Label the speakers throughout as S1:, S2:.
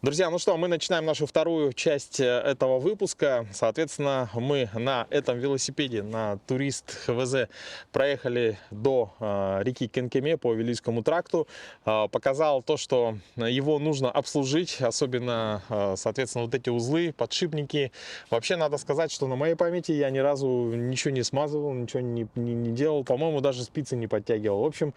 S1: Друзья, ну что, мы начинаем нашу вторую часть этого выпуска. Соответственно, мы на этом велосипеде, на Турист ХВЗ, проехали до реки Кенкеме по Вилюйскому тракту. Показал то, что его нужно обслужить, особенно, соответственно, вот эти узлы, подшипники. Вообще, надо сказать, что на моей памяти я ни разу ничего не смазывал, ничего не делал. По-моему, даже спицы не подтягивал. В общем,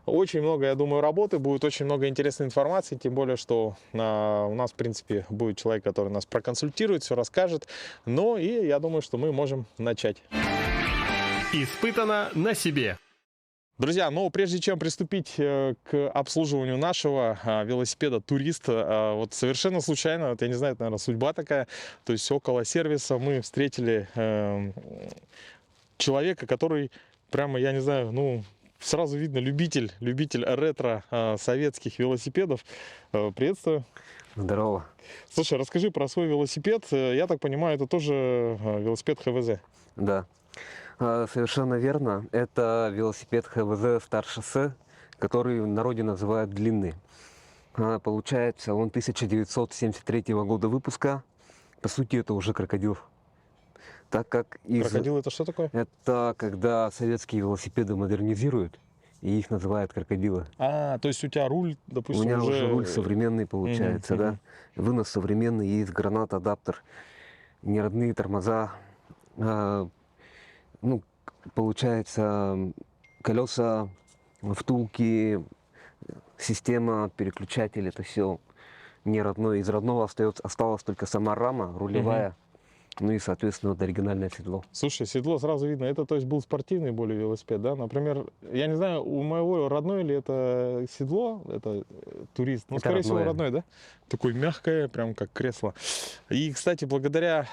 S1: очень много, я думаю, работы, будет очень много интересной информации, тем более, что у нас, в принципе, будет человек, который нас проконсультирует, все расскажет. Ну и я думаю, что мы можем начать.
S2: Испытано на себе.
S1: Друзья, ну прежде чем приступить к обслуживанию нашего велосипеда Турист, вот совершенно случайно, вот я не знаю, это, наверное, судьба такая, то есть около сервиса мы встретили человека, который прямо, я не знаю, ну, сразу видно, любитель ретро советских велосипедов. Приветствую.
S3: Здорово.
S1: Слушай, расскажи про свой велосипед. Я так понимаю, это тоже велосипед ХВЗ.
S3: Да, совершенно верно. Это велосипед ХВЗ Старшоссе, который в народе называют длинный. Получается, он 1973 года выпуска. По сути, это уже крокодил. Так как
S1: Крокодил это что такое?
S3: Это когда советские велосипеды модернизируют, и их называют крокодилы.
S1: То есть у тебя руль, допустим,
S3: У меня уже руль современный получается, да. Вынос современный, есть гранат, адаптер, неродные тормоза. Ну, получается, колеса, втулки, система, переключатель, это все не родное. Из родного осталась только сама рама рулевая. Ну и, соответственно, вот оригинальное седло.
S1: Слушай, седло сразу видно. Это, то есть, был спортивный более велосипед, да? Например, я не знаю, у моего родной ли это седло, это Турист. Ну,
S3: Это
S1: скорее всего,
S3: родное.
S1: родной, да? Такое мягкое, прям как кресло. И, кстати, благодаря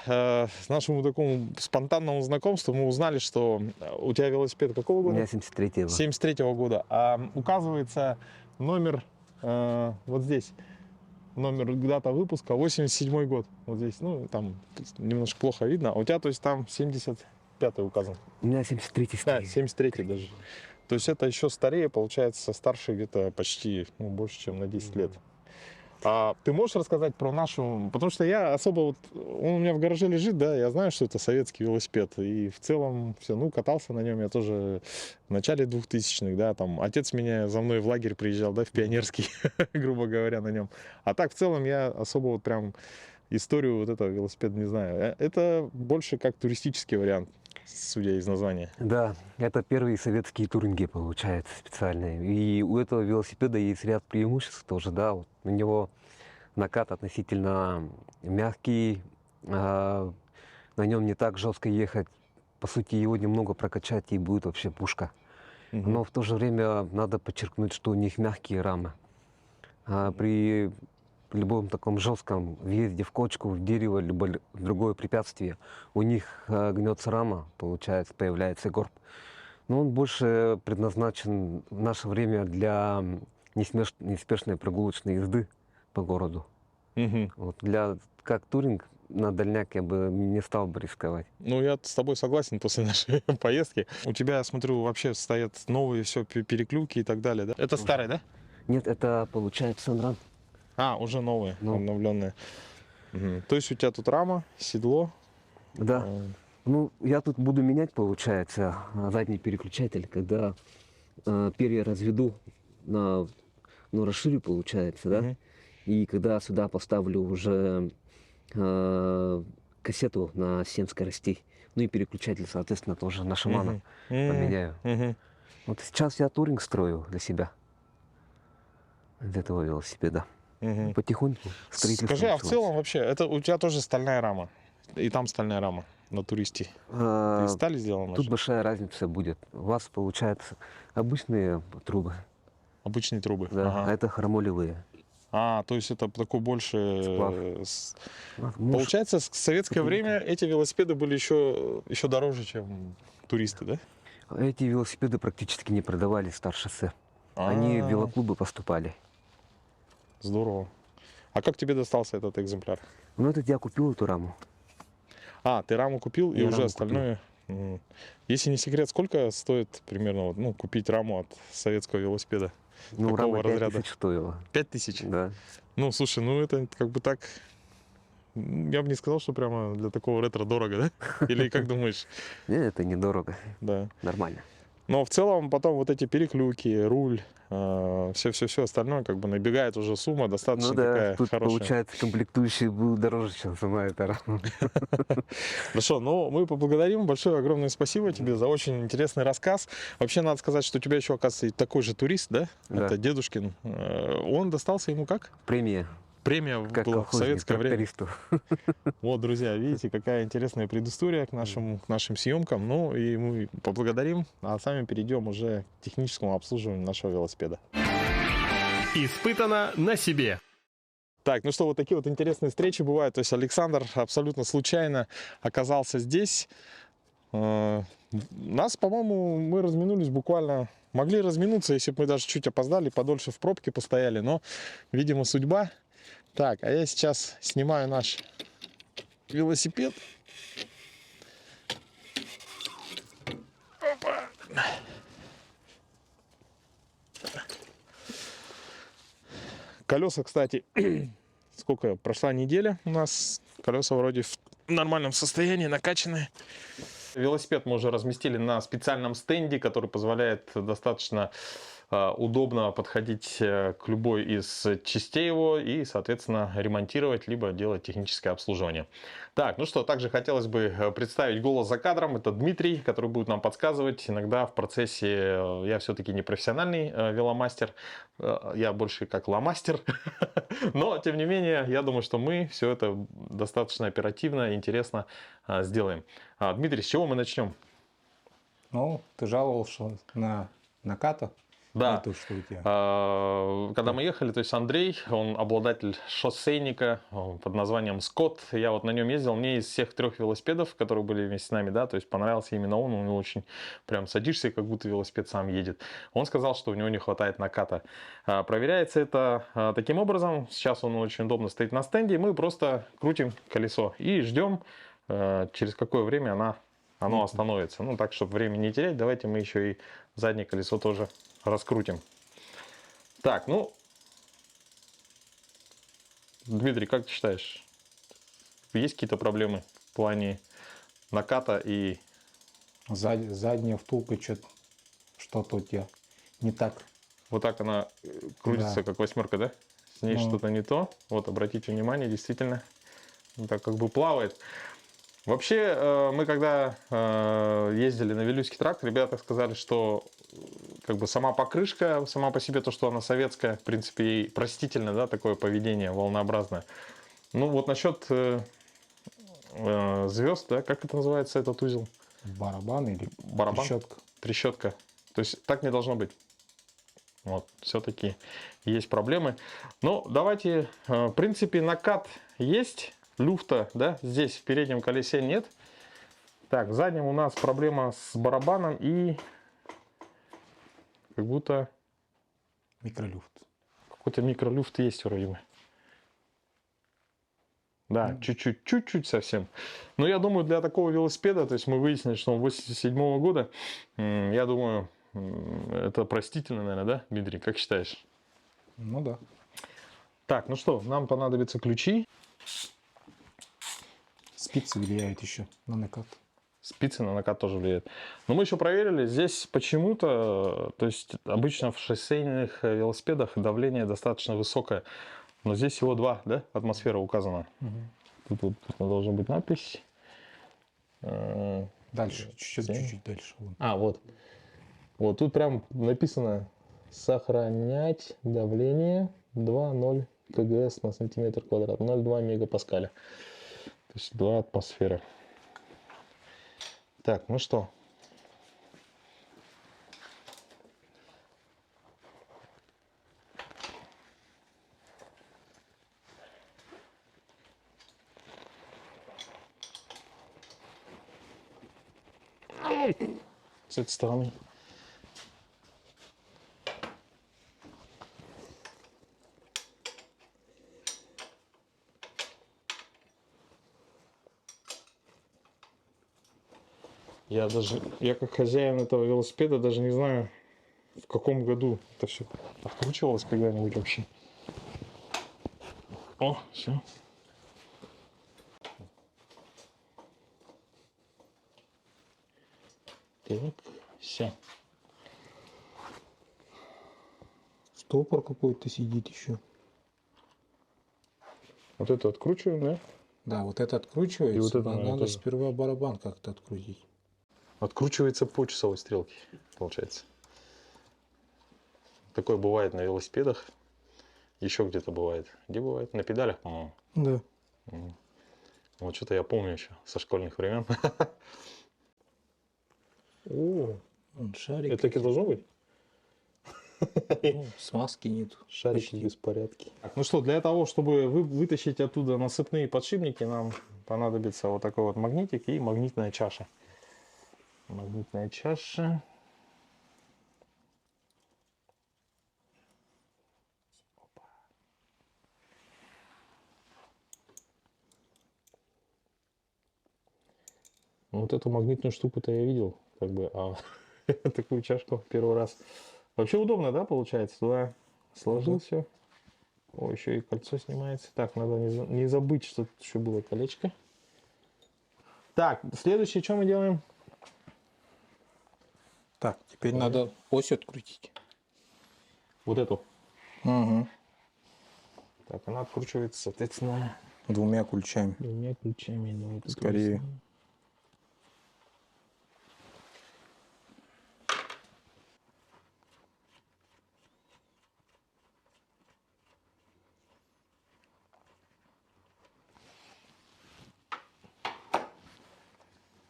S1: нашему такому спонтанному знакомству мы узнали, что у тебя велосипед какого
S3: У
S1: года?
S3: меня 73-го.
S1: 73-го года. А указывается номер вот здесь. Номер дата выпуска 87 год. Вот здесь, ну, там немножко плохо видно. А у тебя, то есть, там 75-й указан.
S3: У меня 73-й
S1: Да,
S3: стоит.
S1: 73-й даже. То есть это еще старее, получается, старше где-то почти, ну, больше, чем на 10 лет. А ты можешь рассказать про нашу... Потому что я особо... Вот, он у меня в гараже лежит, да, я знаю, что это советский велосипед. И в целом все, ну, катался на нем я тоже в начале 2000-х, да, там отец меня за мной в лагерь приезжал, да, в Пионерский, грубо говоря, на нем. А так, в целом, я особо вот прям историю вот этого велосипеда не знаю. Это больше как туристический вариант, судя из названия.
S3: Да, это первые советские туринги, получается, специальные. И у этого велосипеда есть ряд преимуществ тоже, да. Вот у него накат относительно мягкий, на нем не так жестко ехать. По сути, его немного прокачать, и будет вообще пушка. Но в то же время надо подчеркнуть, что у них мягкие рамы. При любом таком жестком въезде в кочку, в дерево, либо другое препятствие, у них гнется рама, получается, появляется горб. Но он больше предназначен в наше время для неспешной прогулочной езды по городу. Вот как туринг на дальняк я бы не стал бы рисковать.
S1: Ну, я с тобой согласен после нашей поездки. У тебя, я смотрю, вообще стоят новые все переклюки и так далее, да? Это старые, да?
S3: Нет, это получается Санран.
S1: Уже новые,
S3: Ну.
S1: обновленные. То есть у тебя тут рама, седло.
S3: Да. Ну, я тут буду менять, получается, задний переключатель, когда перья разведу, расширю, получается, да? И когда сюда поставлю уже кассету на 7 скоростей, ну и переключатель, соответственно, тоже на Шамана поменяю. Вот сейчас я туринг строю для себя, для этого велосипеда. Потихоньку.
S1: Скажи, а в целом вообще, это у тебя тоже стальная рама? И там стальная рама на Туристе? Из стали сделана?
S3: Тут большая разница будет. У вас, получается, обычные трубы.
S1: Обычные трубы?
S3: Да, а это хромолевые.
S1: То есть это такой больше...
S3: Сплав.
S1: Получается, в советское время эти велосипеды были еще дороже, чем Туристы, да?
S3: Эти велосипеды практически не продавались в Старшоссе. Они в велоклубы поступали.
S1: Здорово. А как тебе достался этот экземпляр?
S3: Ну, этот я купил эту раму.
S1: Ты раму купил, и
S3: Я
S1: уже
S3: раму
S1: остальное... Если не секрет, сколько стоит примерно купить раму от советского велосипеда?
S3: Ну,
S1: Какого
S3: рама
S1: разряда?
S3: 5000 стоила.
S1: 5000?
S3: Да.
S1: Ну, слушай, ну это как бы так... Я бы не сказал, что прямо для такого ретро дорого, да? Или как думаешь?
S3: Нет, это недорого,
S1: Да.
S3: нормально.
S1: Но в целом потом вот эти переклюки, руль, все-все-все остальное, как бы набегает уже сумма
S3: Ну
S1: достаточно
S3: да,
S1: такая
S3: тут
S1: хорошая.
S3: получается комплектующие будут дороже, чем сама эта.
S1: Хорошо, ну мы поблагодарим. Большое огромное спасибо тебе за очень интересный рассказ. Вообще надо сказать, что у тебя еще, оказывается, и такой же турист, да?
S3: Да.
S1: Это дедушкин. Он достался ему как?
S3: Премия,
S1: Премия
S3: как
S1: была в
S3: колхозник,
S1: советское время.
S3: трактористу.
S1: Вот, друзья, видите, какая интересная предыстория к нашим съемкам. Ну и мы поблагодарим, а сами перейдем уже к техническому обслуживанию нашего велосипеда.
S2: Испытано на себе.
S1: Так, ну что, вот такие вот интересные встречи бывают. То есть Александр абсолютно случайно оказался здесь. Нас, по-моему, мы разминулись буквально... Могли разминуться, если бы мы даже чуть опоздали, подольше в пробке постояли. Но, видимо, судьба. Так, а я сейчас снимаю наш велосипед. Опа. Колеса, кстати, сколько? Прошла неделя у нас. Колеса вроде в нормальном состоянии, накачанные. Велосипед мы уже разместили на специальном стенде, который позволяет достаточно удобно подходить к любой из частей его и, соответственно, ремонтировать, либо делать техническое обслуживание. Так, ну что, также хотелось бы представить голос за кадром. Это Дмитрий, который будет нам подсказывать. Иногда в процессе я все-таки не профессиональный веломастер, я больше как ломастер. Но, тем не менее, я думаю, что мы все это достаточно оперативно и интересно сделаем. Дмитрий, с чего мы начнем?
S4: Ну, ты жаловался на наката.
S1: Да.
S4: Это что у тебя?
S1: Когда мы ехали, то есть Андрей, он обладатель шоссейника под названием Скотт. Я вот на нем ездил. Мне из всех 3 велосипедов, которые были вместе с нами, да, то есть понравился именно он. У него очень прям садишься, как будто велосипед сам едет. Он сказал, что у него не хватает наката. Проверяется это таким образом. Сейчас он очень удобно стоит на стенде. Мы просто крутим колесо и ждем, через какое время оно остановится. Ну, так, чтобы время не терять, давайте мы еще и заднее колесо тоже раскрутим. Так, ну, Дмитрий, как ты считаешь, есть какие-то проблемы в плане наката и...
S4: Задняя втулка, что-то у тебя не так.
S1: Вот так она крутится,
S4: Да.
S1: как 8, да? С ней
S4: Ну.
S1: что-то не то. Вот, обратите внимание, действительно, так как бы плавает. Вообще, мы когда ездили на Вилюйский тракт, ребята сказали, что как бы сама покрышка, сама по себе то, что она советская, в принципе, ей простительно, да, такое поведение волнообразное. Ну вот насчет звезд, да, как это называется, этот узел?
S4: Барабан или
S1: Барабан?
S4: трещотка.
S1: Трещотка. То есть так не должно быть. Вот, все-таки есть проблемы. Ну, давайте, в принципе, накат есть. Люфта, да, здесь в переднем колесе нет. Так, в заднем у нас проблема с барабаном и как будто
S4: Микролюфт.
S1: какой-то микролюфт есть вроде бы. Да, чуть-чуть совсем. Но я думаю, для такого велосипеда, то есть мы выяснили, что он 87 года, я думаю, это простительно, наверное, да, Дмитрий, как считаешь?
S4: Ну да.
S1: Так, ну что, нам понадобятся ключи.
S4: Спицы влияют еще на накат.
S1: Спицы на накат тоже влияют. Но мы еще проверили, здесь почему-то, то есть обычно в шоссейных велосипедах давление достаточно высокое. Но здесь всего 2, да, атмосфера указана.
S4: Угу.
S1: Тут должна быть надпись.
S4: Дальше, чуть-чуть дальше. Вон.
S1: Вот. Вот тут прям написано сохранять давление 2,0 кгс на сантиметр квадрат, 0,2 мегапаскаля. То есть 2 атмосферы. Так, ну что? С этой стороны. Я как хозяин этого велосипеда даже не знаю, в каком году это все откручивалось когда-нибудь вообще. О, все. Так, все.
S4: Стопор какой-то сидит еще.
S1: Вот это откручиваем, да?
S4: Да, вот это откручивается.
S1: И вот это,
S4: но
S1: наверное,
S4: надо
S1: тоже.
S4: сперва барабан как-то открутить.
S1: Откручивается по часовой стрелке, получается. Такое бывает на велосипедах. Еще где-то бывает. Где бывает? На педалях, по-моему.
S4: Да.
S1: Вот что-то я помню еще со школьных времен. О,
S4: Вон шарик.
S1: это так и должно быть?
S4: Ну, смазки нету.
S1: Шарики
S4: Почти.
S1: беспорядки. Ну что, для того, чтобы вытащить оттуда насыпные подшипники, нам понадобится вот такой вот магнитик и магнитная чаша. Магнитная чаша. Ну, вот эту магнитную штуку-то я видел, как бы, а такую чашку первый раз. Вообще удобно, да, получается? Туда сложил все. О, еще и кольцо снимается. Так, надо не забыть, что тут еще было колечко. Так, следующее, что мы делаем?
S4: Так, теперь надо ось открутить.
S1: Вот эту.
S4: Угу.
S1: Так, она откручивается, соответственно,
S4: Двумя ключами.
S1: двумя ключами. Давай тут
S4: Скорее.
S1: возьмем.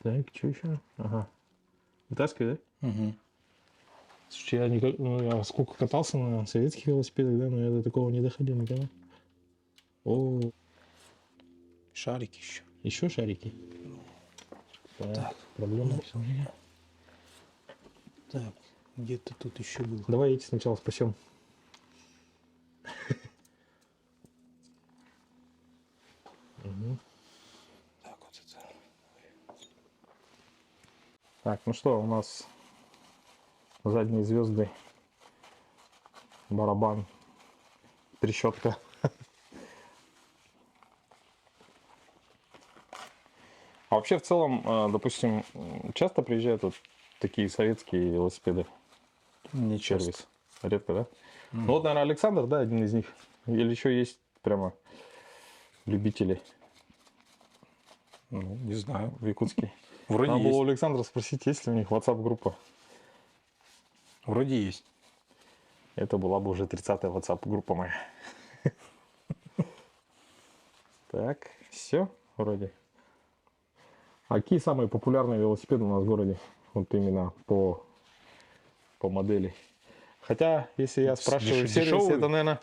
S1: Так, что еще? Ага. Вытаскивай, да?
S4: Угу.
S1: Слушай, я сколько катался на советских велосипедах, да, но я до такого не доходил никогда. О,
S4: Шарик еще.
S1: еще шарики. Так, проблема всё.
S4: Так, где-то тут еще был.
S1: Давай эти сначала спасем.
S4: Так, вот это.
S1: Так, ну что, у нас задние звезды, барабан, трещотка. А вообще в целом, допустим, часто приезжают вот такие советские велосипеды
S4: Не
S1: в сервис? Редко, да? Ну вот, наверное, Александр, да, один из них. Или еще есть прямо любители
S4: Ну, не знаю.
S1: в Якутске.
S4: Вроде
S1: Надо
S4: есть.
S1: было у Александра спросить, есть ли у них WhatsApp-группа.
S4: Вроде есть.
S1: Это была бы уже 30-я WhatsApp-группа моя. Так, все, вроде. А какие самые популярные велосипеды у нас в городе? Вот именно по модели. Хотя, если я спрашиваю в сервисе,
S4: дешевый?
S1: это, наверное,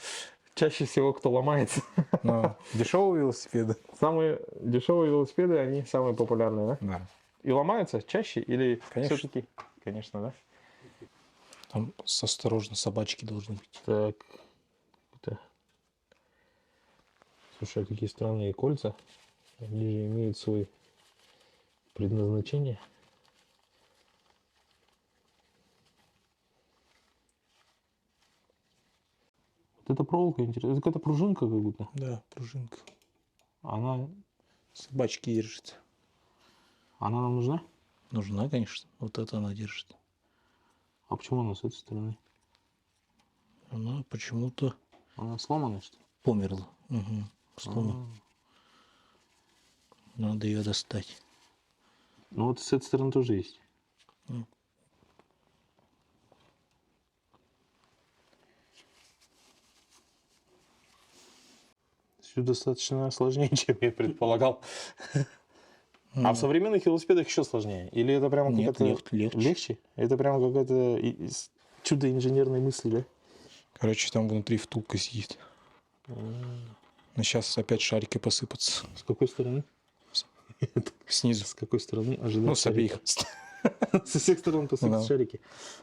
S1: чаще всего кто ломается.
S4: Но дешевые велосипеды.
S1: Самые дешевые велосипеды, они самые популярные, да?
S4: Да.
S1: И ломаются чаще или
S4: Конечно.
S1: все-таки? Конечно, да?
S4: Там осторожно, собачки должны быть.
S1: Так. Это... Слушай, а какие странные кольца. Они же имеют свой предназначение. Вот эта проволока интересная. Это какая-то пружинка как будто.
S4: Да, пружинка.
S1: Она
S4: Собачки держит.
S1: нам нужна?
S4: Нужна, конечно. Вот это она держит.
S1: А почему она с этой стороны?
S4: Она почему-то
S1: Она сломана, что ли?
S4: померла. Угу. Сломана. Надо ее достать.
S1: Ну вот с этой стороны тоже есть.
S4: М.
S1: Все достаточно сложнее, чем я предполагал. А в современных велосипедах еще сложнее? Или это прямо
S4: Нет,
S1: какая-то...
S4: легче.
S1: Легче? Это прямо какая-то чудо инженерной мысли, да?
S4: Короче, там внутри втулка сидит. Но сейчас опять шарики посыпаться.
S1: С какой стороны?
S4: Снизу.
S1: С какой стороны ожидать
S4: Ну, с обеих.
S1: шарики? Со всех сторон посыпать
S4: Да.
S1: шарики.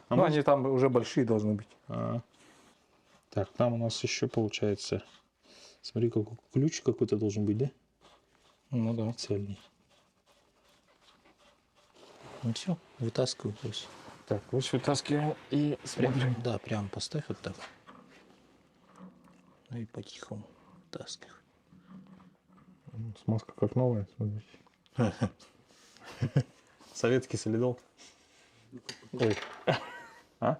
S1: А
S4: Ну,
S1: может-
S4: они там уже большие должны быть.
S1: Так, там у нас еще получается... Смотри, какой ключ какой-то должен быть, да?
S4: Ну да.
S1: Цельный.
S4: Ну все, вытаскиваю ось.
S1: Так, ось вытаскиваем и смотрим.
S4: Да, прям поставь вот так. Ну и по-тихому вытаскивай.
S1: Смазка как новая, смотрите. Советский солидол. Ой. А?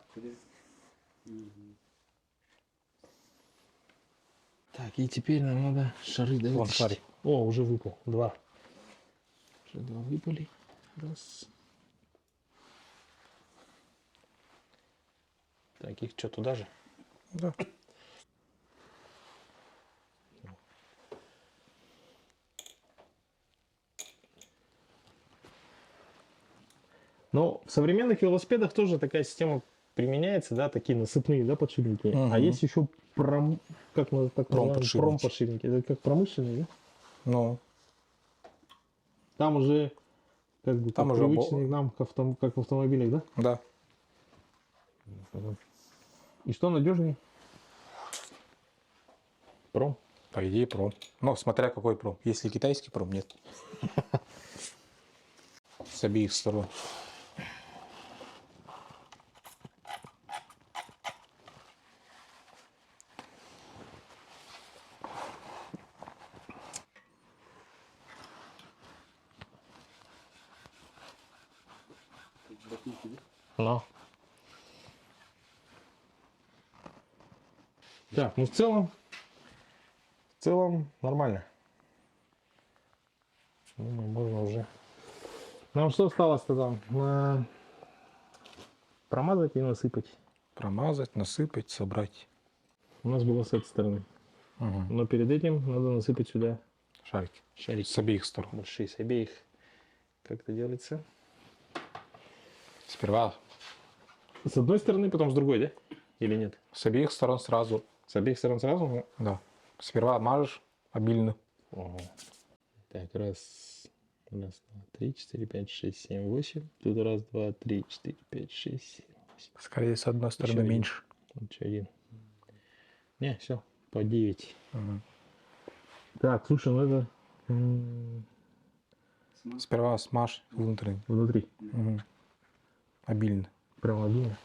S1: Так, и теперь нам надо шары
S4: Вон
S1: вытащить.
S4: шарик.
S1: О, уже выпал. Два. Уже два выпали. Раз. Так, их что, туда же?
S4: Да.
S1: Но в современных велосипедах тоже такая система применяется, да, такие насыпные, да, подшипники.
S4: Мгм.
S1: А есть еще как мы так называем,
S4: Промподшипники.
S1: промподшипники. Это как промышленные, да?
S4: Ну,
S1: Там уже как бы
S4: Там
S1: как
S4: уже
S1: привычные нам, как в автомобилях, да?
S4: да.
S1: И что надежнее? Пром.
S4: По идее, пром. Но смотря какой пром. Если китайский пром, нет. С обеих сторон.
S1: Но. Так, ну в целом нормально. Думаю, можно уже. Нам что осталось тогда? Промазать и насыпать.
S4: Промазать, насыпать, собрать.
S1: У нас было с этой стороны.
S4: Угу.
S1: Но перед этим надо насыпать сюда
S4: Шарики.
S1: шарики.
S4: С обеих сторон.
S1: Большие с обеих. Как это делается?
S4: Сперва
S1: С одной стороны, потом с другой, да? Или нет?
S4: с обеих сторон сразу.
S1: С обеих сторон сразу?
S4: Да. Сперва мажешь обильно.
S1: Ага. Так, раз, два, три, четыре, пять, шесть, семь, восемь. Тут раз, два, три, четыре, пять, шесть, семь, восемь.
S4: Скорее с одной стороны
S1: Еще один.
S4: меньше.
S1: Вот еще один. Не, все, по 9.
S4: Угу.
S1: Так, слушай, ну это
S4: Сперва смажь внутренний.
S1: внутри.
S4: Угу. Обильно.
S1: Прям обидно.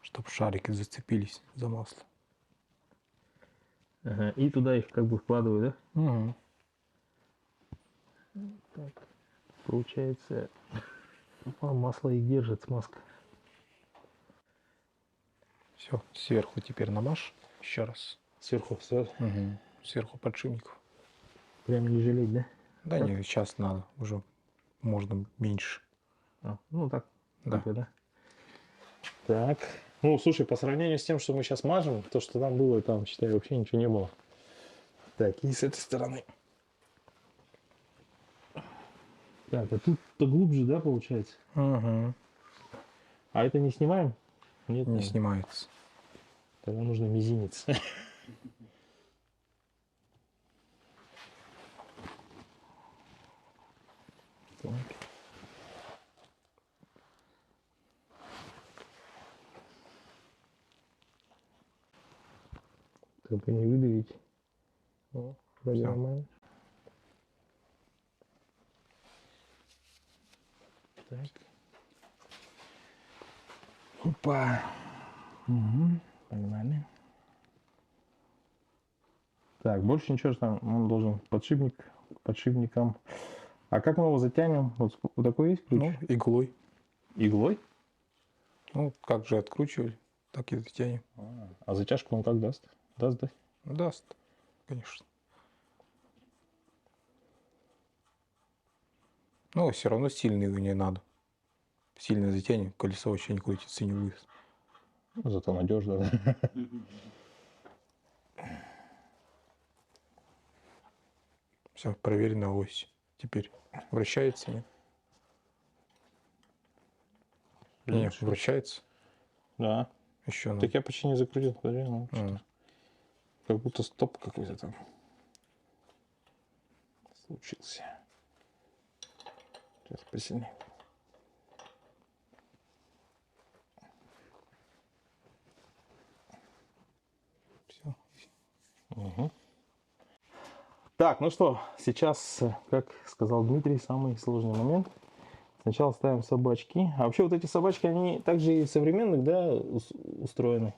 S4: Чтоб шарики зацепились за масло.
S1: Ага, и туда их как бы вкладываю, да?
S4: Угу.
S1: Так, получается, масло их держит, смазка.
S4: Все, сверху теперь намажь еще раз.
S1: Сверху все,
S4: Угу. Сверху подшипников.
S1: прям не жалеть, да?
S4: Да не, сейчас надо, уже можно меньше.
S1: А, ну так,
S4: Да.
S1: типа, да. Так, ну слушай, по сравнению с тем, что мы сейчас мажем, то, что там было, там, считай, вообще ничего не было. Так, и с этой стороны. Так, а тут-то глубже, да, получается?
S4: Угу.
S1: А это не снимаем? Нет,
S4: Не
S1: наверное.
S4: снимается.
S1: Тогда нужно мизинец. Так. Как бы не выдавить. О, вроде
S4: Всё.
S1: нормально. Так. Опа. Угу. Погнали. Так, больше ничего же там. Он должен подшипником. А как мы его затянем? Вот такой есть ключ?
S4: Ну, иглой.
S1: Иглой?
S4: Ну, как же откручивали, так и затянем.
S1: А затяжку он как даст? Даст, да?
S4: Даст, конечно. Но все равно сильно его не надо. Сильно затянем, колесо вообще не крутится и не будет.
S1: Ну, зато надежно, да?
S4: Все, проверена ось. Теперь вращается, нет? Нет, вращается.
S1: Да.
S4: Еще надо.
S1: Так я почти не закрутил. Подожди, ну, что-то.
S4: М.
S1: Как будто стоп какой-то там случился. Сейчас посильнее.
S4: Всё.
S1: Угу. Так, ну что, сейчас, как сказал Дмитрий, самый сложный момент. Сначала ставим собачки. А вообще вот эти собачки, они также и в современных, да, устроены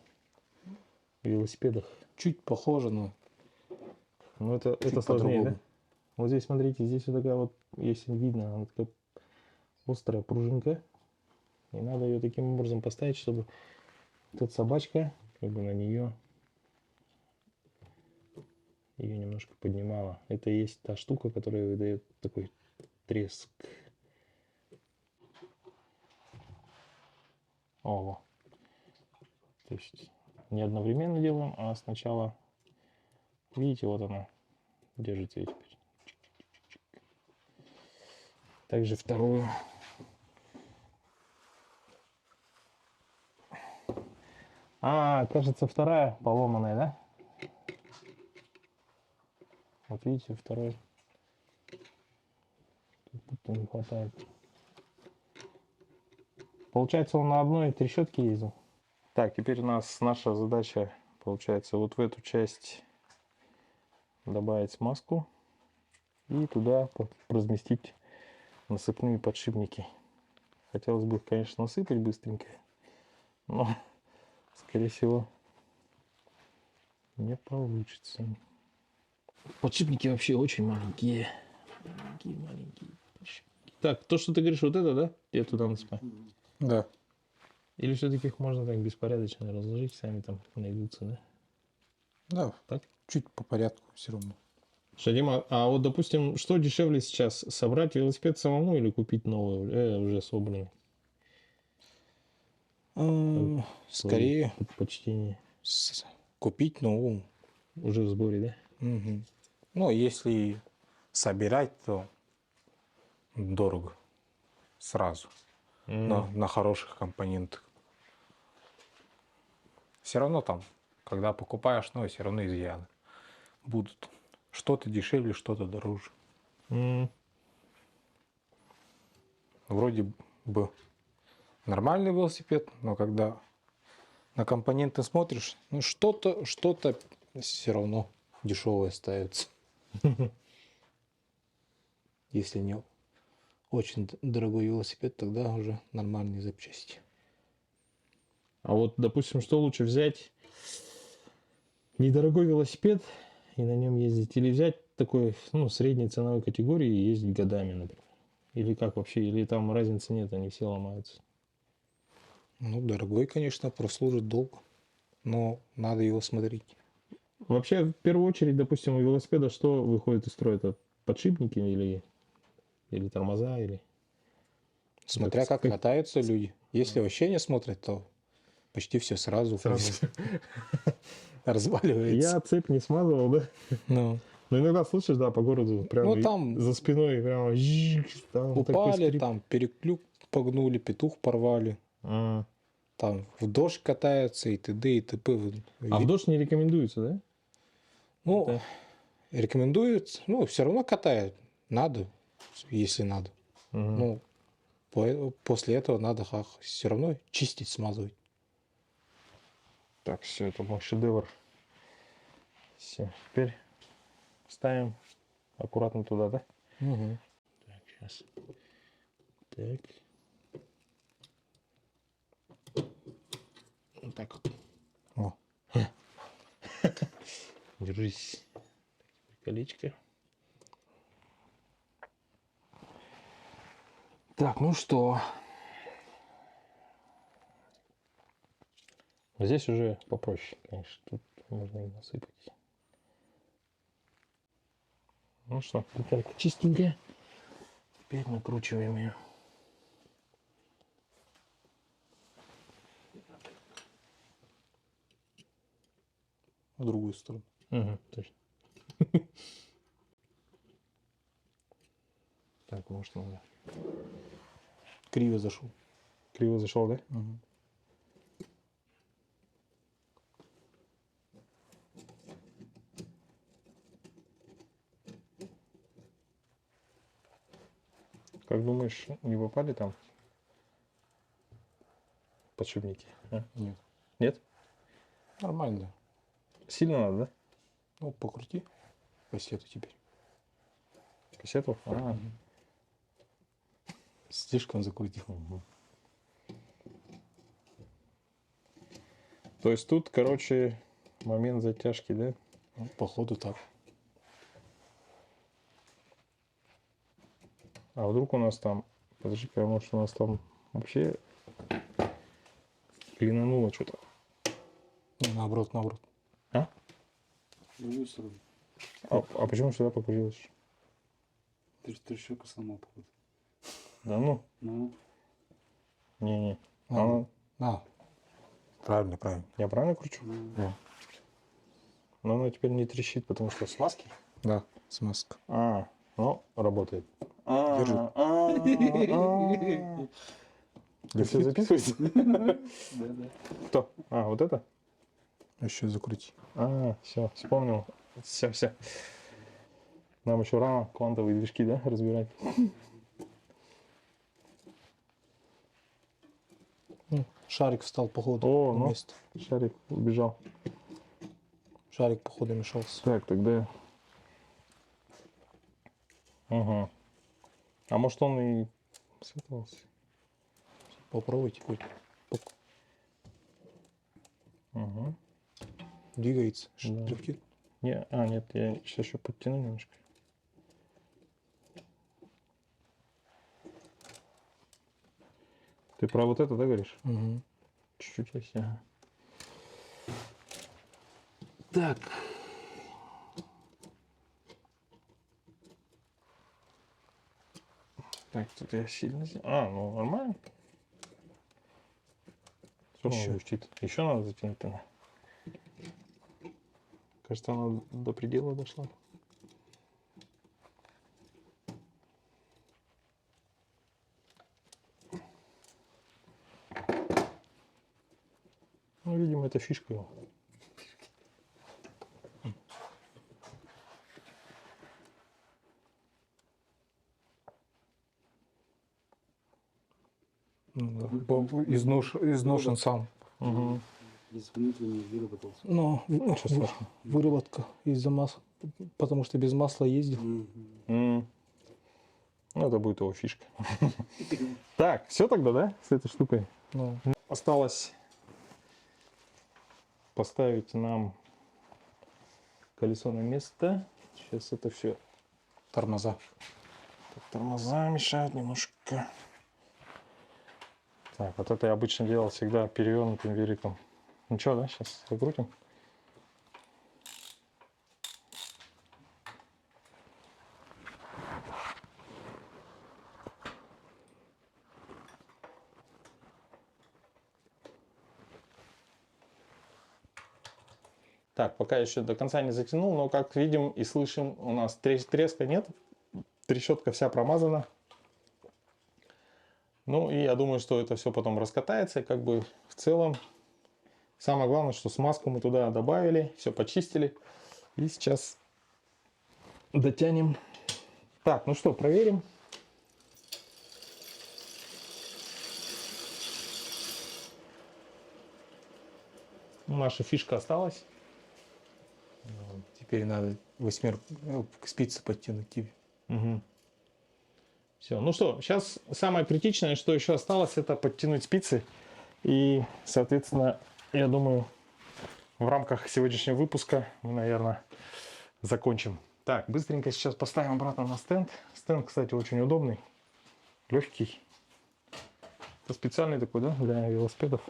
S1: в велосипедах.
S4: Чуть похоже, но
S1: Но это
S4: чуть
S1: сложнее, да?
S4: по-другому.
S1: Вот здесь, смотрите, здесь вот такая вот, если видно, она такая острая пружинка. И надо ее таким образом поставить, чтобы тут собачка, как бы на нее ее немножко поднимала. Это и есть та штука, которая выдает такой треск. Ого. То есть не одновременно делаем, а сначала, видите, вот она держится. Также вторую. А, кажется, вторая поломанная, да? Вот видите, второй. Тут будто не хватает. Получается, он на одной трещотке ездил. Так, теперь у нас наша задача, получается, вот в эту часть добавить смазку и туда разместить насыпные подшипники. Хотелось бы их, конечно, насыпать быстренько, но, скорее всего, не получится. Подшипники вообще очень маленькие. Маленькие подшипники. Так, то, что ты говоришь, вот это, да? Я туда насыпаю.
S4: Да.
S1: Или все-таки их можно так беспорядочно разложить, сами там найдутся, да?
S4: Да,
S1: Так?
S4: чуть по порядку все равно.
S1: Что, Дима, а вот, допустим, что дешевле сейчас? Собрать велосипед самому или купить новый, уже собранный? Твои
S4: Скорее
S1: предпочтения.
S4: купить новую.
S1: Уже в сборе, да?
S4: Мгм. Ну, если собирать, то дорого сразу. На хороших компонентах. Все равно там, когда покупаешь, ну, все равно изъяны будут. Что-то дешевле, что-то дороже. Вроде бы нормальный велосипед, но когда на компоненты смотришь, ну, что-то все равно дешевое ставится. Если не очень дорогой велосипед, тогда уже нормальные запчасти.
S1: А вот, допустим, что лучше взять? Недорогой велосипед и на нем ездить, или взять такой, ну, средней ценовой категории и ездить годами, например? Или как вообще? Или там разницы нет, они все ломаются?
S4: Ну, дорогой, конечно, прослужит долго, но надо его смотреть.
S1: Вообще, в первую очередь, допустим, у велосипеда что выходит из строя? Это подшипники или тормоза, или...
S4: Смотря как
S1: Как-
S4: катаются люди. Если вообще не смотрят, то почти все сразу разваливается.
S1: Я цепь не смазывал, да?
S4: Ну,
S1: Но иногда слышишь, да, по городу, прямо
S4: ну там
S1: за спиной прямо там такой
S4: упали,
S1: скрип.
S4: там переклюк погнули, петух порвали.
S1: А.
S4: Там в дождь катаются и т.д. и т.п.
S1: А в дождь не рекомендуется, да?
S4: Ну,
S1: Это-
S4: рекомендуют, ну, все равно катают. Надо, если надо.
S1: Мгм.
S4: Ну, после этого надо все равно чистить, смазывать.
S1: Так, все, это был шедевр. Все, теперь ставим аккуратно туда, да?
S4: Угу.
S1: Так, сейчас. Так. Вот так вот.
S4: О.
S1: Держись. Колечко. Так, ну что? Здесь уже попроще, конечно. Тут можно и насыпать. Ну что, деталька чистенькая. Теперь накручиваем ее.
S4: В другую сторону.
S1: Угу, точно. Так, может, надо.
S4: Криво зашел.
S1: Криво зашел, да?
S4: Угу.
S1: Как думаешь, не попали там подшипники? А?
S4: Нет.
S1: Нет?
S4: Нормально.
S1: Сильно надо, да?
S4: Ну, покрути по сету теперь.
S1: Кассету? А,
S4: Слишком закрутил.
S1: мгм. То есть тут, короче, момент затяжки, да?
S4: Ну, походу так.
S1: А вдруг у нас там... Подожди-ка, может у нас там вообще клинануло что-то?
S4: Не, наоборот, наоборот.
S1: А?
S2: В другую сторону.
S1: А почему сюда покрутилось?
S2: Ты же трещотку сломал, походу.
S1: Да ну?
S2: Ну,
S1: Не-не.
S4: А,
S1: Она-
S4: а. Правильно, правильно.
S1: Я правильно кручу?
S2: ну,
S1: Но она теперь не трещит, потому что смазки.
S4: Да, смазка.
S1: А, ну, работает.
S4: Держи.
S1: Вы все записываете?
S2: да.
S1: Кто? А, вот это?
S4: Еще закрути.
S1: А, все, вспомнил. Все. Нам еще рано квантовые движки, да, разбирать?
S4: Шарик встал, походу,
S1: О,
S4: на
S1: ну.
S4: место.
S1: Шарик убежал.
S4: Шарик, походу, мешался.
S1: Так, тогда... Ага. А может он и светался?
S4: Попробуйте хоть.
S1: Угу.
S4: Двигается.
S1: Да.
S4: Штрихи.
S1: Не, нет, я сейчас еще подтяну немножко. Ты про вот это, да, говоришь?
S4: Угу.
S1: Чуть-чуть есть, ага. Так. Так, тут я сильно... А, ну нормально. Все
S4: Еще.
S1: Еще надо затянуть тогда. Кажется, она до предела дошла. Ну, видимо, это фишка его.
S4: Изношен сам.
S1: Угу.
S2: Из внутренней выработался.
S4: Но
S1: Ничего страшного.
S4: выработка из-за масла. Потому что без масла ездил.
S1: Ну, это будет его фишка. Так, все тогда, да, с этой штукой?
S4: Ну,
S1: Осталось поставить нам колесо на место. Сейчас это все.
S4: тормоза.
S1: Тормоза мешают немножко. Так, вот это я обычно делал всегда перевернутым великом. Ну что, да, сейчас закрутим. Так, пока еще до конца не затянул, но как видим и слышим, у нас треска нет. Трещотка вся промазана. Ну и я думаю, что это все потом раскатается. И как бы в целом самое главное, что смазку мы туда добавили, все почистили. И сейчас дотянем. Так, ну что, проверим. Наша фишка осталась.
S4: Теперь надо спицы подтянуть тебе.
S1: Угу. Все, ну что, сейчас самое критичное, что еще осталось, это подтянуть спицы. И, соответственно, я думаю, в рамках сегодняшнего выпуска мы, наверное, закончим. Так, быстренько сейчас поставим обратно на стенд. Стенд, кстати, очень удобный, легкий. Это специальный такой, да, для велосипедов.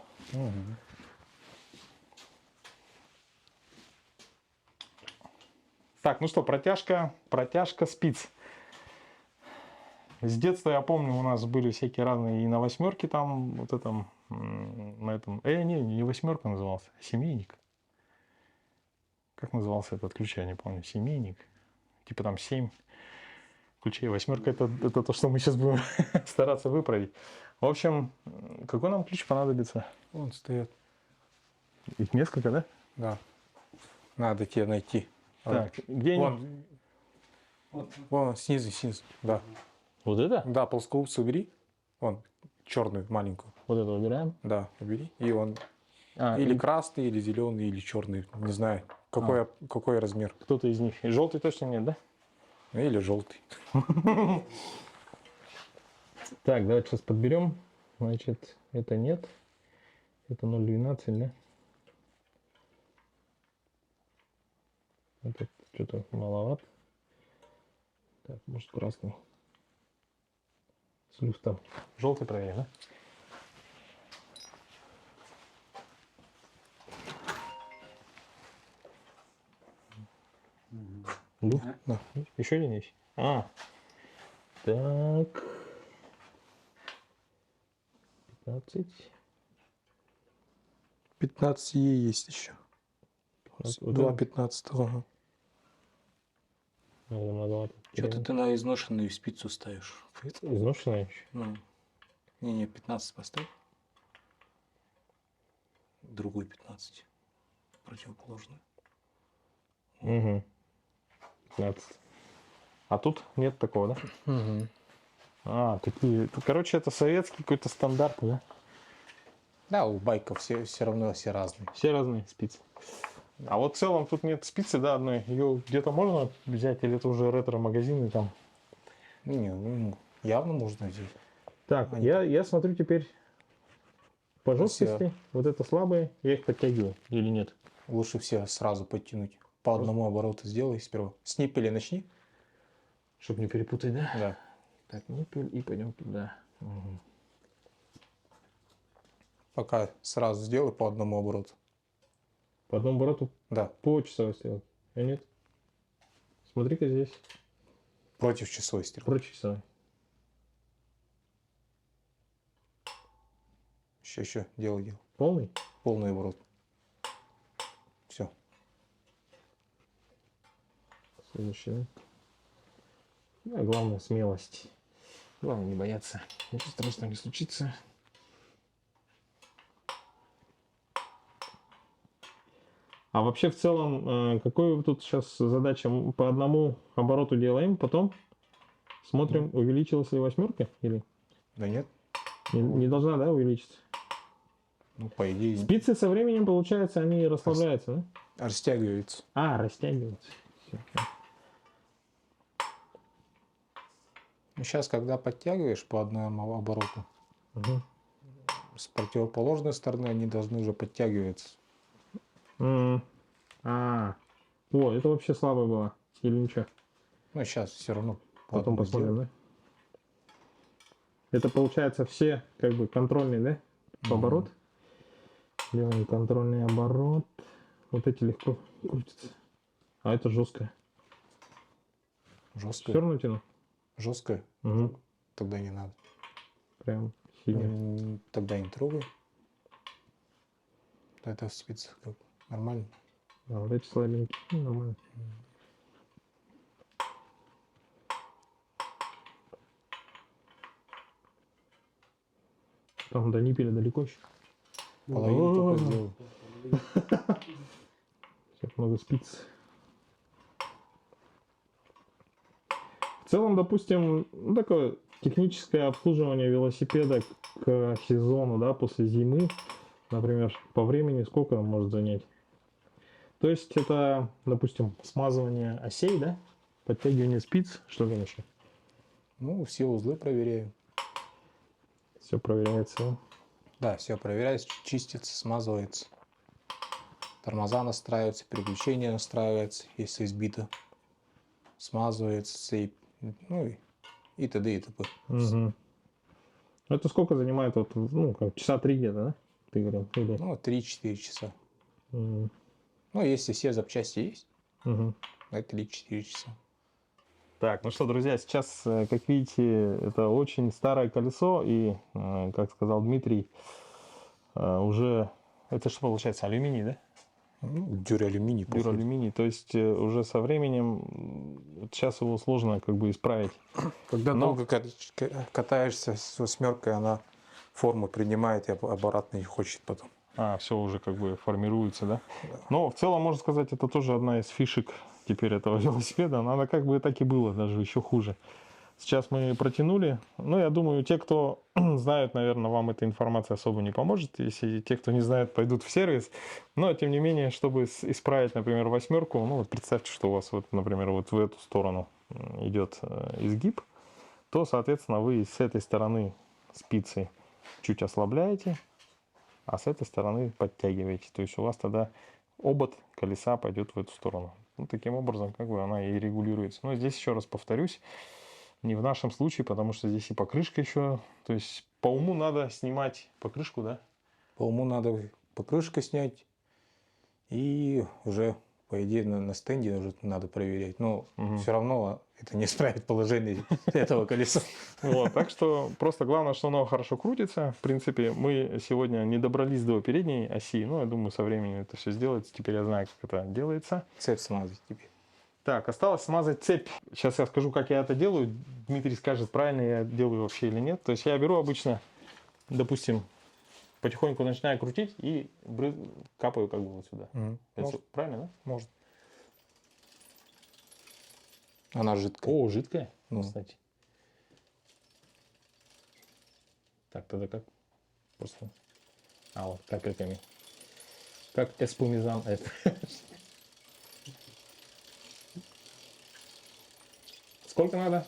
S1: Так, ну что, протяжка спиц. С детства я помню, у нас были всякие разные и на восьмерке там, вот этом, на этом, не восьмерка назывался, а семейник. Как назывался этот ключ, я не помню, семейник. Типа там 7 ключей. Восьмерка это то, что мы сейчас будем стараться выправить. В общем, какой нам ключ понадобится?
S4: Вон стоят.
S1: Их несколько, да?
S4: Да. Надо тебе найти.
S1: Так, где они?
S4: Вон, снизу. Да.
S1: Вот это?
S4: Да, плоскоупцу убери. Вон, черную, маленькую.
S1: Вот это убираем.
S4: Да, убери. И он
S1: А,
S4: или
S1: и
S4: красный, или зеленый, или черный. Не знаю. Какой размер.
S1: кто-то из них. И желтый точно нет, да?
S4: Или желтый.
S1: Так, давайте сейчас подберем. Значит, это нет. Это 0,12, да? Это что-то маловато. Так, может красный. С люфтом. Желтый проверь, да? Люфт?
S4: Да.
S1: Еще один есть? А. Так. 15.
S4: 15 есть еще.
S1: Вот
S4: 2
S1: это?
S4: 15. Ага.
S1: Многовато.
S4: Что-то ты на изношенную спицу ставишь.
S1: Изношенная еще.
S4: Ну, не, 15 поставь. Другую 15. Противоположную.
S1: Угу. 15. А тут нет такого, да?
S4: Угу.
S1: А, такие. Короче, это советский какой-то стандарт, да?
S4: Да, у байков все равно все разные.
S1: Все разные спицы. А вот в целом тут нет спицы, да, одной. Ее где-то можно взять, или это уже ретро-магазины там?
S4: Не, ну, явно можно взять.
S1: Так,
S4: Они
S1: я смотрю теперь по
S4: Все.
S1: жесткости. Вот это слабые, я их подтягиваю или нет?
S4: Лучше все сразу подтянуть. По одному обороту сделай сперва. С ниппеля начни.
S1: Чтобы не перепутать, да?
S4: Да.
S1: Так, ниппель и пойдем туда. Угу.
S4: Пока сразу сделай по одному обороту.
S1: По одному обороту
S4: Да.
S1: по часовой сделать. А нет? Смотри-ка здесь.
S4: Против часовой стрелки.
S1: Против часовой.
S4: Еще. Делай.
S1: Полный?
S4: Полный оборот. Все.
S1: Следующий, да? Да, главное смелость. Главное не бояться. Ничего страшного не случится. А вообще в целом, какую тут сейчас задача? По одному обороту делаем, потом смотрим, увеличилась ли восьмерка или
S4: Да нет?
S1: не должна, да, увеличиться?
S4: Ну, по идее,
S1: Спицы со временем, получается, они расслабляются, да?
S4: растягивается.
S1: А, растягиваются. Всё.
S4: Ну, сейчас, когда подтягиваешь по одному обороту,
S1: Мгм.
S4: с противоположной стороны они должны уже подтягиваться.
S1: М. А, о, это вообще слабо было. Или ничего?
S4: Ну, сейчас все равно по
S1: Потом
S4: одному
S1: посмотрим,
S4: сделай.
S1: да? Это получается все как бы контрольные, да?
S4: Мгм.
S1: Оборот. Делаем контрольный оборот. Вот эти легко крутятся. А это жесткое. Все
S4: Жесткое.
S1: равно тяну.
S4: Жесткое.
S1: Угу.
S4: Тогда не надо.
S1: Прям сильно.
S4: Тогда не трогай. Это в спицах как бы нормально.
S1: А вот эти слабенькие. Ну, нормально. Там до ниппеля далеко еще.
S4: Половину только сделай.
S1: Сейчас много спиц. В целом, допустим, ну, такое техническое обслуживание велосипеда к сезону, да, после зимы, например, по времени сколько он может занять? То есть это, допустим, смазывание осей, да? Подтягивание спиц, что там еще?
S4: Ну, все узлы проверяю.
S1: Все проверяется. Да?
S4: Да, все проверяется, чистится, смазывается. Тормоза настраиваются, переключение настраивается, если сбито. Смазывается, ну и т.д. и т.п.
S1: Угу. Это сколько занимает, вот, ну, как, часа 3 где-то, да? Ты говорил? Или...
S4: Ну, 3-4 часа.
S1: Угу.
S4: Ну, если все запчасти есть,
S1: Угу.
S4: это 3-4 часа.
S1: Так, ну что, друзья, сейчас, как видите, это очень старое колесо, и, как сказал Дмитрий, уже, это что получается, алюминий, да?
S4: Ну, дюралюминий.
S1: Дюралюминий, то есть уже со временем, сейчас его сложно как бы исправить.
S4: Когда
S1: Но-
S4: долго катаешься с восьмеркой, она форму принимает и обратно не хочет потом.
S1: Все уже как бы формируется, да? Но в целом, можно сказать, это тоже одна из фишек теперь этого велосипеда. Но она как бы так и было, даже еще хуже. Сейчас мы протянули. Ну, я думаю, те, кто знают, наверное, вам эта информация особо не поможет. Если те, кто не знает, пойдут в сервис. Но, тем не менее, чтобы исправить, например, восьмерку, ну, вот представьте, что у вас, вот, например, вот в эту сторону идет изгиб, то, соответственно, вы с этой стороны спицы чуть ослабляете, а с этой стороны подтягиваете. То есть у вас тогда обод колеса пойдет в эту сторону. Ну, таким образом, как бы она и регулируется. Но здесь еще раз повторюсь, не в нашем случае, потому что здесь и покрышка еще. То есть по уму надо снимать покрышку, да?
S4: По уму надо покрышку снять. И уже, по идее, на стенде уже надо проверять. Но все равно это не исправит положение этого колеса.
S1: Вот, так что просто главное, что оно хорошо крутится. В принципе, мы сегодня не добрались до передней оси, но я думаю, со временем это все сделается. Теперь я знаю, как это делается.
S4: Цепь смазать теперь.
S1: Так, осталось смазать цепь. Сейчас я скажу, как я это делаю. Дмитрий скажет, правильно я делаю вообще или нет. То есть я беру обычно, допустим, потихоньку начинаю крутить и капаю как бы вот сюда. Это
S4: Может,
S1: правильно, да?
S4: может. Она жидкая.
S1: О, жидкая,
S4: Ну.
S1: кстати. Так, тогда как? Просто... А, вот капельками. Как эспумизан это. Сколько надо?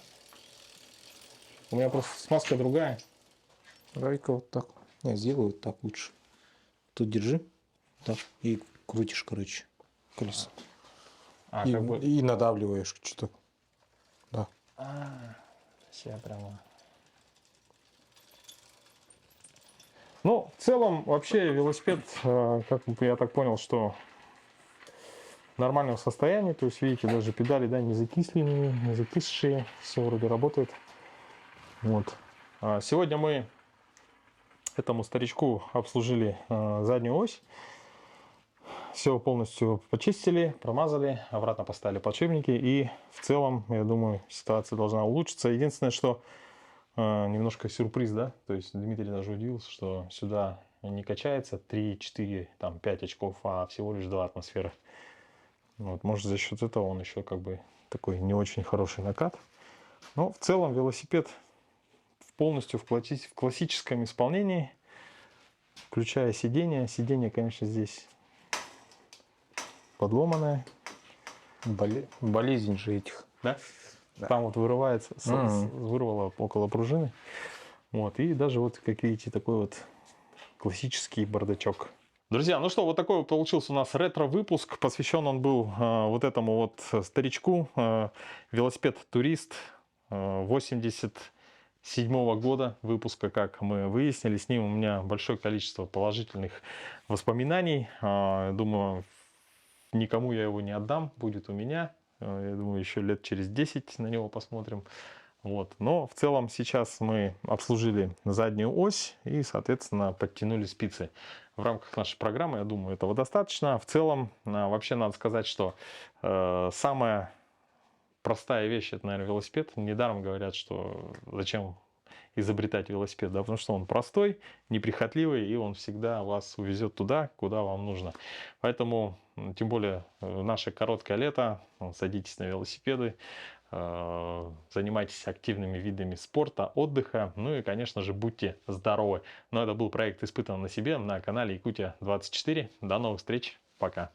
S1: У меня просто смазка другая.
S4: Давай-ка вот так. Не, сделаю вот так лучше. Тут держи. Так. И крутишь, короче, колесо.
S1: А,
S4: И,
S1: как бы...
S4: и надавливаешь что-то. Да.
S1: Сейчас прямо... Ну, в целом, вообще велосипед, как я так понял, что в нормальном состоянии. То есть, видите, даже педали, да, не закисленные, не закисшие. Все вроде работает. Вот. Сегодня мы этому старичку обслужили заднюю ось. Все полностью почистили, промазали, обратно поставили подшипники. И в целом, я думаю, ситуация должна улучшиться. Единственное, что немножко сюрприз, да? То есть Дмитрий даже удивился, что сюда не качается 3, 4, там 5 очков, а всего лишь 2 атмосферы. Вот, может, за счет этого он еще как бы такой не очень хороший накат. Но в целом велосипед полностью в классическом исполнении, включая сиденье. Сиденье, конечно, здесь подломанное.
S4: Болезнь же этих.
S1: Да?
S4: Да.
S1: Там вот вырывается, вырвало около пружины. Вот, и даже вот, как видите, такой вот классический бардачок. Друзья, ну что, вот такой вот получился у нас ретро-выпуск. Посвящен он был вот этому вот старичку. Велосипед Турист 87-го года выпуска, как мы выяснили. С ним у меня большое количество положительных воспоминаний. Думаю, никому я его не отдам, будет у меня. Я думаю, еще лет через 10 на него посмотрим. Вот. Но в целом сейчас мы обслужили заднюю ось и, соответственно, подтянули спицы. В рамках нашей программы, я думаю, этого достаточно. В целом, вообще надо сказать, что самая простая вещь — это, наверное, велосипед. Недаром говорят, что зачем изобретать велосипед, да, потому что он простой, неприхотливый, и он всегда вас увезет туда, куда вам нужно. Поэтому, тем более, в наше короткое лето, садитесь на велосипеды, занимайтесь активными видами спорта, отдыха, ну и, конечно же, будьте здоровы. Но это был проект «Испытан на себе» на канале Якутия 24. До новых встреч, пока!